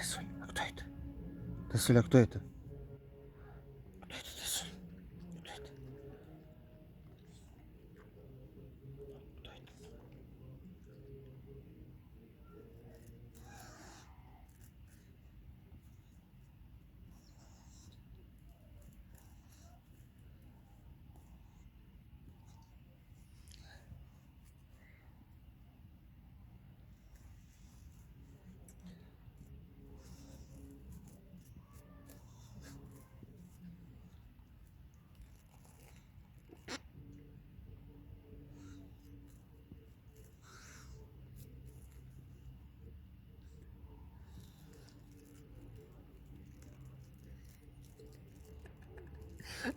Тесуль, а кто это? Тесуль, а кто это? Кто это, Тесуль? Кто это? Кто это?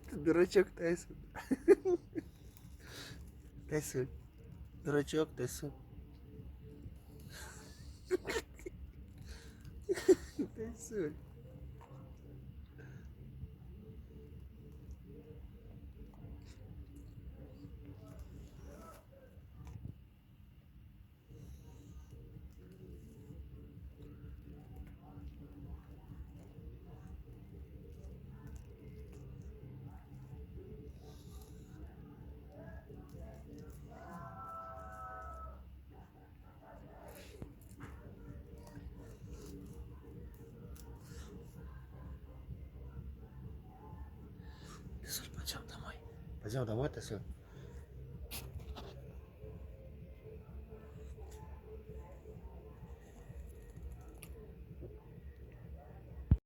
Ты дурачок, Тайсон. Тайсон. Дурачок, Тайсон. Тайсон. Тесуль, пойдем домой. Пойдем домой, Тесуль.